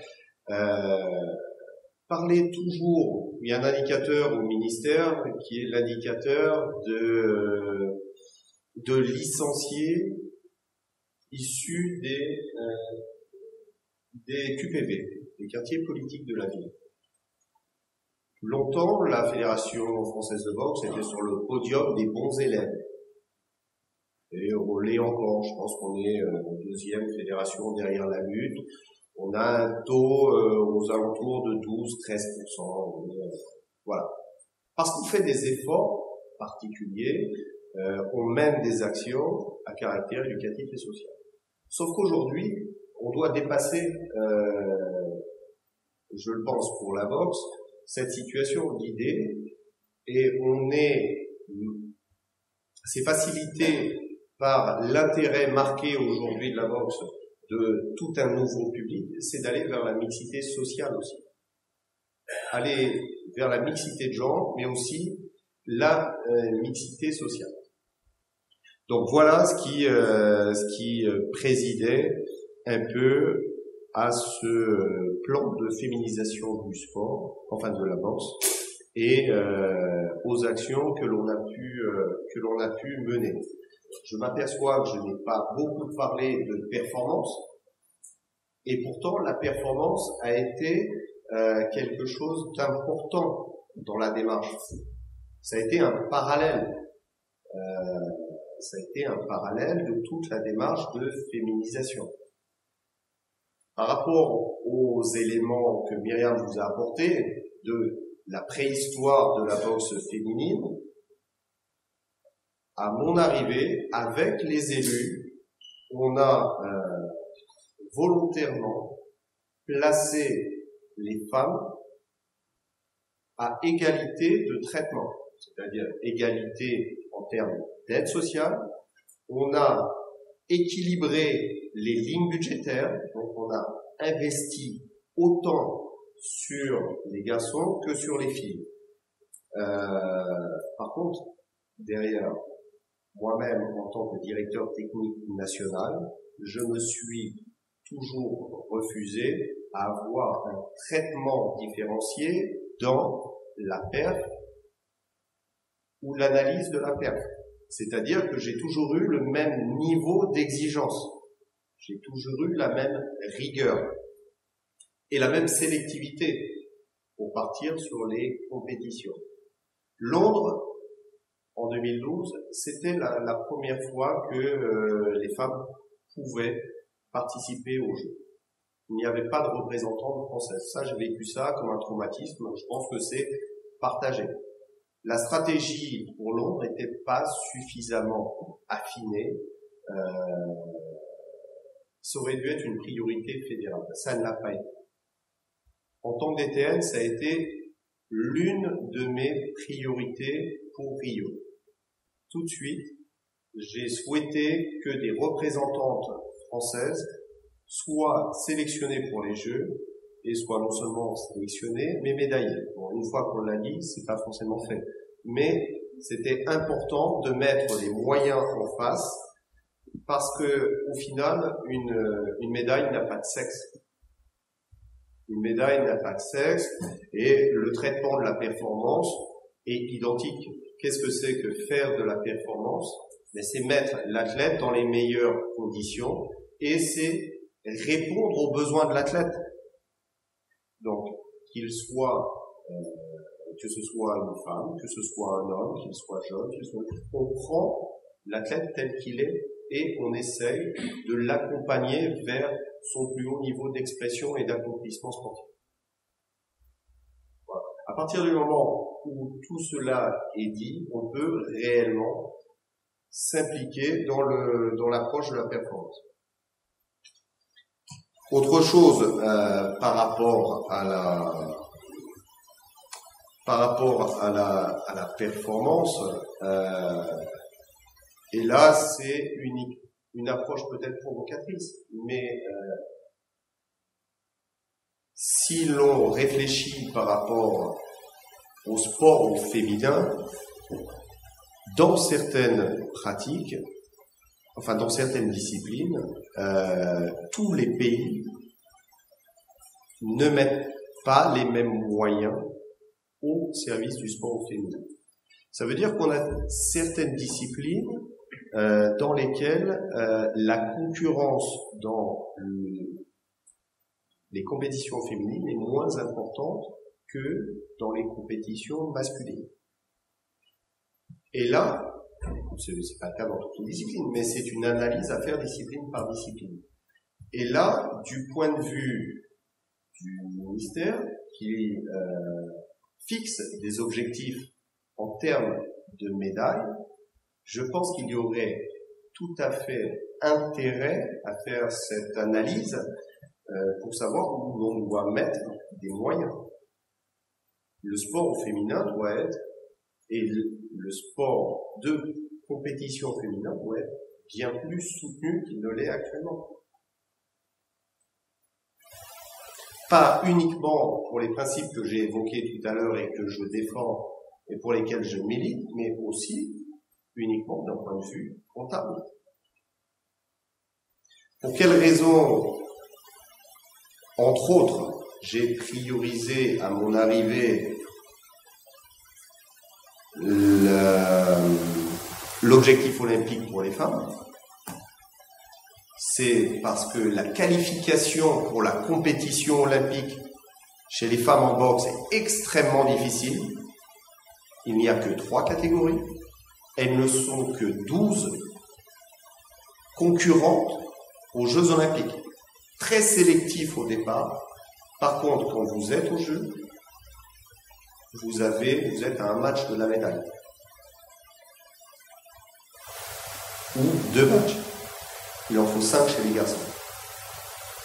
parler toujours, il y a un indicateur au ministère qui est l'indicateur de licenciés issus des QPV, des quartiers politiques de la ville. Longtemps, la Fédération française de boxe était sur le podium des bons élèves. Et on l'est encore, je pense qu'on est deuxième fédération derrière la lutte. On a un taux aux alentours de 12-13%. Voilà. Parce qu'on fait des efforts particuliers, on mène des actions à caractère éducatif et social. Sauf qu'aujourd'hui, on doit dépasser, je le pense pour la boxe, cette situation d'idée, et c'est facilité par l'intérêt marqué aujourd'hui de la boxe de tout un nouveau public, c'est d'aller vers la mixité sociale aussi. Aller vers la mixité de genre, mais aussi la mixité sociale. Donc voilà ce qui présidait un peu à ce plan de féminisation du sport, enfin de la boxe, et aux actions que l'on a pu mener. Je m'aperçois que je n'ai pas beaucoup parlé de performance, et pourtant la performance a été quelque chose d'important dans la démarche. Ça a été un parallèle. Ça a été un parallèle de toute la démarche de féminisation. Par rapport aux éléments que Myriam vous a apportés de la préhistoire de la boxe féminine, à mon arrivée, avec les élus, on a volontairement placé les femmes à égalité de traitement, c'est-à-dire égalité en termes d'aide sociale. On a équilibré les lignes budgétaires, donc on a investi autant sur les garçons que sur les filles. Par contre, derrière moi-même, en tant que directeur technique national, je me suis toujours refusé à avoir un traitement différencié dans la perf ou l'analyse de la perf. C'est-à-dire que j'ai toujours eu le même niveau d'exigence. J'ai toujours eu la même rigueur et la même sélectivité pour partir sur les compétitions. Londres, en 2012, c'était la première fois que les femmes pouvaient participer aux Jeux. Il n'y avait pas de représentante française. Ça, j'ai vécu ça comme un traumatisme. Je pense que c'est partagé. La stratégie pour Londres n'était pas suffisamment affinée. Ça aurait dû être une priorité fédérale. Ça ne l'a pas été. En tant que DTN, ça a été l'une de mes priorités pour Rio. Tout de suite, j'ai souhaité que des représentantes françaises soient sélectionnées pour les Jeux et soient non seulement sélectionnées, mais médaillées. Bon, une fois qu'on l'a dit, c'est pas forcément fait. Mais c'était important de mettre les moyens en face parce que, au final, une médaille n'a pas de sexe. Une médaille n'a pas de sexe et le traitement de la performance est identique. Qu'est-ce que c'est que faire de la performance? Mais c'est mettre l'athlète dans les meilleures conditions et c'est répondre aux besoins de l'athlète. Donc, qu'il soit, que ce soit une femme, que ce soit un homme, qu'il soit jeune, on prend l'athlète tel qu'il est et on essaye de l'accompagner vers son plus haut niveau d'expression et d'accomplissement sportif. Voilà. À partir du moment où tout cela est dit, on peut réellement s'impliquer dans l'approche de la performance. Autre chose par rapport à la performance, et là c'est une approche peut-être provocatrice, mais si l'on réfléchit par rapport au sport au féminin, dans certaines pratiques, enfin dans certaines disciplines, tous les pays ne mettent pas les mêmes moyens au service du sport au féminin. Ça veut dire qu'on a certaines disciplines dans lesquelles la concurrence dans les compétitions féminines est moins importante que dans les compétitions masculines. Et là, c'est pas le cas dans toutes les disciplines, mais c'est une analyse à faire discipline par discipline. Et là, du point de vue du ministère, qui fixe des objectifs en termes de médailles, je pense qu'il y aurait tout à fait intérêt à faire cette analyse pour savoir où l'on doit mettre des moyens. Le sport au féminin doit être, et le sport de compétition féminin doit être bien plus soutenu qu'il ne l'est actuellement. Pas uniquement pour les principes que j'ai évoqués tout à l'heure et que je défends et pour lesquels je milite, mais aussi uniquement d'un point de vue comptable. Pour quelles raisons, entre autres, j'ai priorisé à mon arrivée l'objectif olympique pour les femmes? C'est parce que la qualification pour la compétition olympique chez les femmes en boxe est extrêmement difficile. Il n'y a que 3 catégories. Elles ne sont que 12 concurrentes aux Jeux olympiques. Très sélectif au départ. Par contre, quand vous êtes aux Jeux, vous êtes à un match de la médaille. Ou 2 matchs. Il en faut 5 chez les garçons.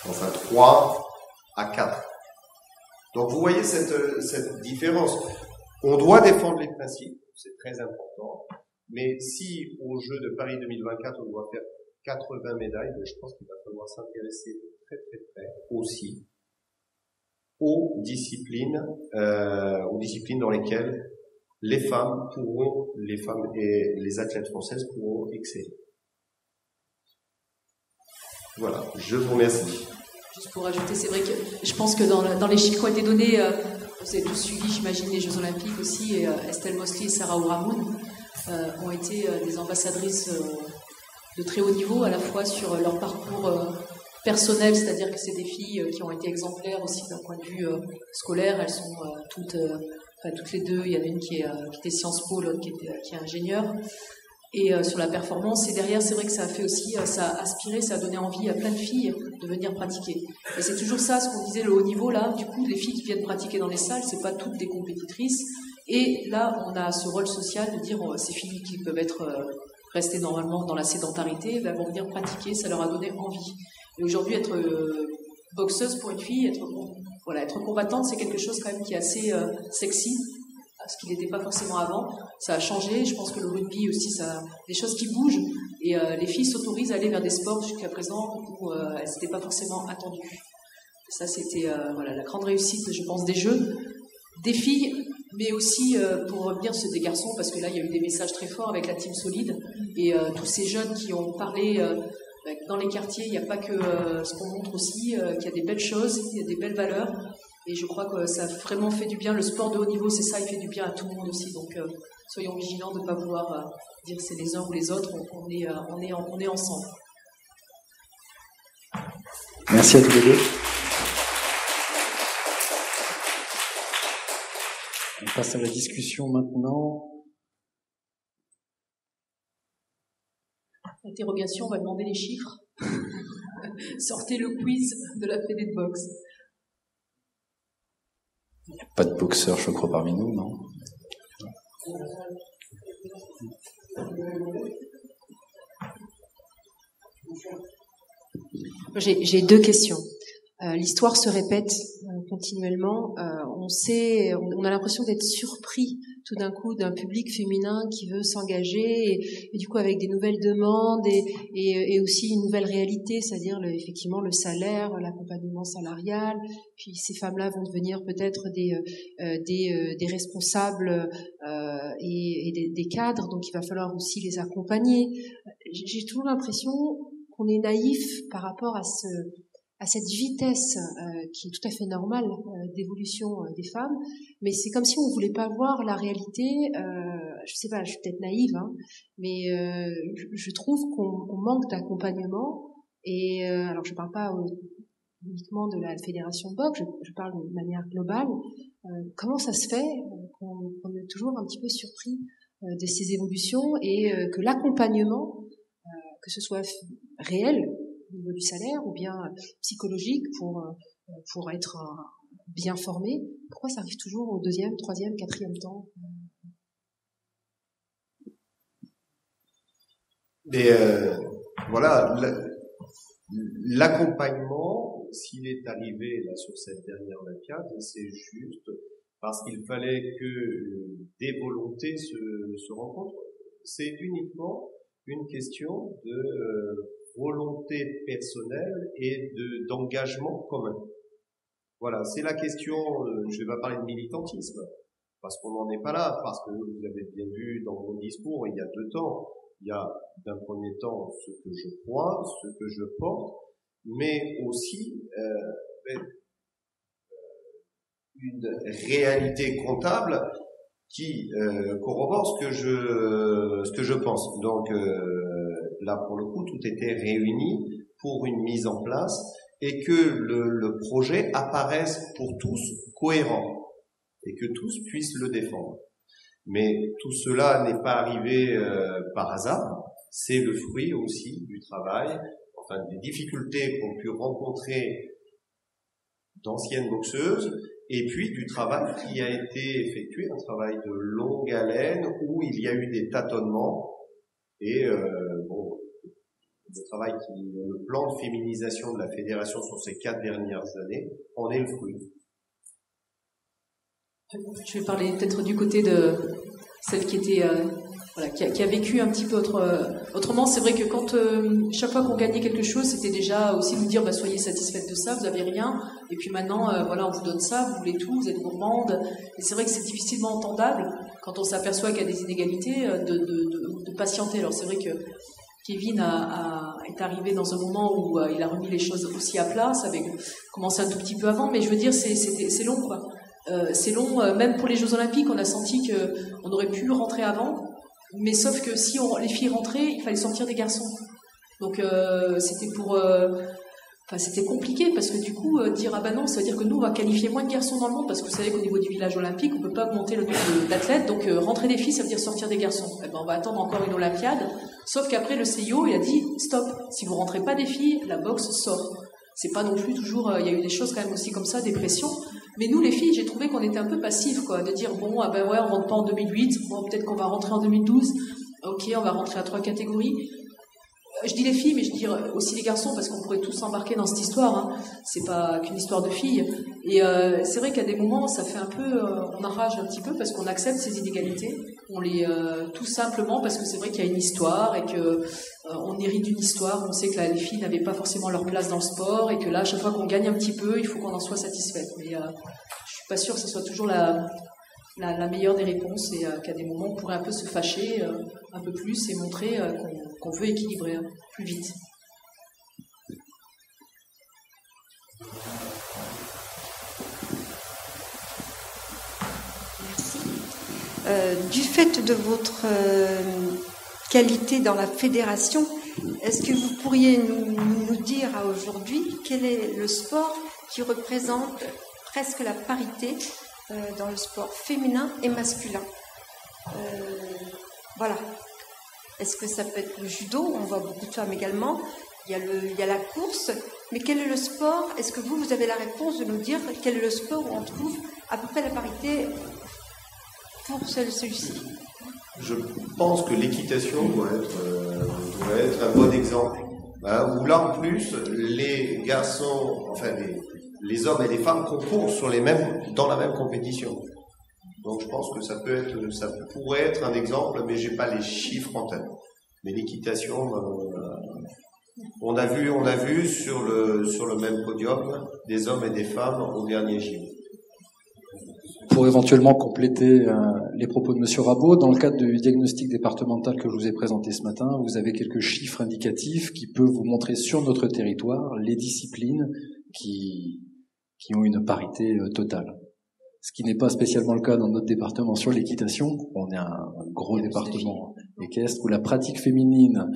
Enfin 3 à 4. Donc vous voyez cette différence. On doit défendre les principes, c'est très important. Mais si au Jeux de Paris 2024, on doit faire 80 médailles, je pense qu'il va falloir s'intéresser très très près aussi aux disciplines dans lesquelles les femmes et les athlètes françaises pourront exceller. Voilà, je vous remercie. Juste pour ajouter, c'est vrai que je pense que dans les chiffres qui ont été donnés, vous avez tous suivi, j'imagine, les Jeux Olympiques aussi, et Estelle Mosley et Sarah Ouramoun ont été des ambassadrices de très haut niveau, à la fois sur leur parcours personnel, c'est-à-dire que c'est des filles qui ont été exemplaires aussi d'un point de vue scolaire. Elles sont toutes les deux, il y en a une qui était Sciences Po, l'autre qui est ingénieure. Et sur la performance, et derrière, c'est vrai que ça a fait aussi, ça a aspiré, ça a donné envie à plein de filles de venir pratiquer. Et c'est toujours ça, ce qu'on disait, le haut niveau, là, du coup, les filles qui viennent pratiquer dans les salles, c'est pas toutes des compétitrices. Et là, on a ce rôle social de dire, ces filles qui peuvent être restées normalement dans la sédentarité, elles vont venir pratiquer, ça leur a donné envie. Et aujourd'hui, être boxeuse pour une fille, être combattante, c'est quelque chose quand même qui est assez sexy, ce qui n'était pas forcément avant. Ça a changé. Je pense que le rugby aussi, ça, des choses qui bougent. Et les filles s'autorisent à aller vers des sports jusqu'à présent où elles n'étaient pas forcément attendues. Et ça, c'était la grande réussite, je pense, des Jeux, des filles, mais aussi pour revenir sur des garçons, parce que là, il y a eu des messages très forts avec la team solide et tous ces jeunes qui ont parlé. Dans les quartiers, il n'y a pas que ce qu'on montre aussi, qu'il y a des belles choses, il y a des belles valeurs. Et je crois que ça a vraiment fait du bien. Le sport de haut niveau, c'est ça, il fait du bien à tout le monde aussi. Donc, soyons vigilants de ne pas vouloir dire que c'est les uns ou les autres. On est ensemble. Merci à tous les deux. On passe à la discussion maintenant. Interrogation, on va demander les chiffres. Sortez le quiz de la Fédé de boxe. Il n'y a pas de boxeur, je crois, parmi nous, non? J'ai 2 questions. L'histoire se répète continuellement. On a l'impression d'être surpris tout d'un coup d'un public féminin qui veut s'engager et du coup avec des nouvelles demandes et aussi une nouvelle réalité, c'est-à-dire effectivement le salaire, l'accompagnement salarial. Puis ces femmes-là vont devenir peut-être des responsables et des cadres, donc il va falloir aussi les accompagner. J'ai toujours l'impression qu'on est naïf par rapport à cette vitesse qui est tout à fait normale d'évolution des femmes, mais c'est comme si on voulait pas voir la réalité. Je sais pas, je suis peut-être naïve, mais je trouve qu'on manque d'accompagnement. Et alors je parle pas uniquement de la fédération de boxe, je parle de manière globale. Comment ça se fait qu'on est toujours un petit peu surpris de ces évolutions et que l'accompagnement, que ce soit réel au niveau du salaire ou bien psychologique pour être bien formé, pourquoi ça arrive toujours au 2e, 3e, 4e temps? Mais voilà, l'accompagnement, s'il est arrivé là sur cette dernière Olympiade, c'est juste parce qu'il fallait que des volontés se rencontrent. C'est uniquement une question de volonté personnelle et d'engagement commun. Voilà, c'est la question, je vais pas parler de militantisme, parce qu'on n'en est pas là, parce que vous avez bien vu dans mon discours, il y a 2 temps. Il y a d'un premier temps ce que je crois, ce que je porte, mais aussi une réalité comptable qui corrobore ce que je pense. Donc là, pour le coup, tout était réuni pour une mise en place et que le projet apparaisse pour tous cohérent et que tous puissent le défendre. Mais tout cela n'est pas arrivé par hasard, c'est le fruit aussi du travail, enfin des difficultés qu'ont pu rencontrer d'anciennes boxeuses, et puis du travail qui a été effectué, un travail de longue haleine où il y a eu des tâtonnements, et le plan de féminisation de la fédération sur ces 4 dernières années en est le fruit. Je vais parler peut-être du côté de celle qui était qui a vécu un petit peu autrement. C'est vrai que quand chaque fois qu'on gagnait quelque chose, c'était déjà aussi nous dire soyez satisfaite de ça, vous avez rien, et puis maintenant on vous donne ça, vous voulez tout, vous êtes gourmande. Et c'est vrai que c'est difficilement entendable quand on s'aperçoit qu'il y a des inégalités de patienter. Alors c'est vrai que Kevin est arrivé dans un moment où il a remis les choses aussi à plat. Ça avait commencé un tout petit peu avant, mais je veux dire c'est long quoi. C'est long, même pour les Jeux Olympiques, on a senti qu'on aurait pu rentrer avant, mais sauf que si les filles rentraient, il fallait sortir des garçons. Donc c'était compliqué parce que du coup dire non, ça veut dire que nous on va qualifier moins de garçons dans le monde parce que vous savez qu'au niveau du village olympique on peut pas augmenter le nombre d'athlètes, donc rentrer des filles ça veut dire sortir des garçons. On va attendre encore une Olympiade, sauf qu'après le CIO il a dit stop, si vous rentrez pas des filles, la boxe sort. C'est pas non plus toujours, il y a eu des choses quand même aussi comme ça, des pressions. Mais nous, les filles, j'ai trouvé qu'on était un peu passifs, quoi, de dire, on rentre pas en 2008, peut-être qu'on va rentrer en 2012, ok, on va rentrer à 3 catégories. Je dis les filles, mais je dis aussi les garçons, parce qu'on pourrait tous s'embarquer dans cette histoire, hein. C'est pas qu'une histoire de filles. Et c'est vrai qu'à des moments, ça fait un peu, on enrage un petit peu, parce qu'on accepte ces inégalités, on les, tout simplement, parce que c'est vrai qu'il y a une histoire, et que on hérite d'une histoire, on sait que les filles n'avaient pas forcément leur place dans le sport, et que là, à chaque fois qu'on gagne un petit peu, il faut qu'on en soit satisfaite. Mais je suis pas sûre que ce soit toujours la meilleure des réponses, et qu'à des moments, on pourrait un peu se fâcher un peu plus et montrer qu'on veut équilibrer plus vite. Merci. Du fait de votre qualité dans la fédération, est-ce que vous pourriez nous dire à aujourd'hui quel est le sport qui représente presque la parité dans le sport féminin et masculin? Voilà. Est-ce que ça peut être le judo? On voit beaucoup de femmes également. Il y a la course. Mais quel est le sport? Est-ce que vous avez la réponse de nous dire quel est le sport où on trouve à peu près la parité pour celui-ci? Je pense que l'équitation doit être un bon exemple. Où là, en plus, les garçons, enfin les hommes et les femmes concourent dans la même compétition. Donc je pense que ça pourrait être un exemple, mais j'ai pas les chiffres en tête. Mais l'équitation, on a vu sur le même podium des hommes et des femmes au dernier JO. Pour éventuellement compléter les propos de Monsieur Rabot, dans le cadre du diagnostic départemental que je vous ai présenté ce matin, vous avez quelques chiffres indicatifs qui peuvent vous montrer sur notre territoire les disciplines qui ont une parité totale. ce qui n'est pas spécialement le cas dans notre département sur l'équitation. On est un gros département équestre où la pratique féminine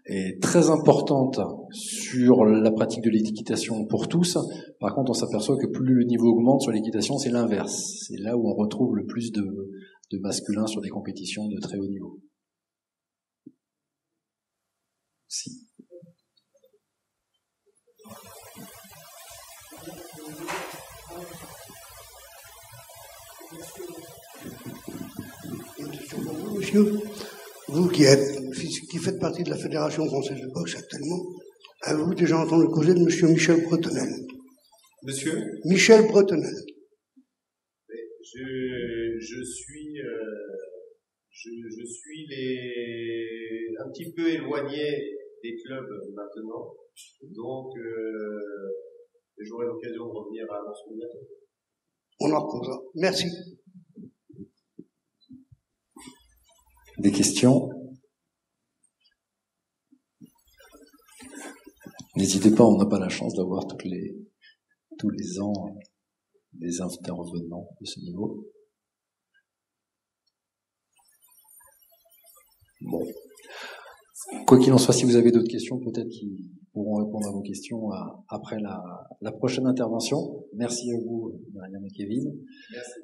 est très importante sur la pratique de l'équitation pour tous. Par contre, on s'aperçoit que plus le niveau augmente sur l'équitation, c'est l'inverse. C'est là où on retrouve le plus de masculins sur des compétitions de très haut niveau. Si. Monsieur, vous qui faites partie de la Fédération française de boxe actuellement, avez-vous déjà entendu causer de monsieur Michel Bretonel? Monsieur Michel Bretonel. Je suis un petit peu éloigné des clubs maintenant, donc j'aurai l'occasion de revenir à l'annonce bientôt. On en reprendra. Merci. Des questions? N'hésitez pas, on n'a pas la chance d'avoir tous les ans des intervenants de ce niveau. Bon. Quoi qu'il en soit, si vous avez d'autres questions, peut-être qu'ils pourront répondre à vos questions après la prochaine intervention. Merci à vous, Myriam et Kevin. Merci.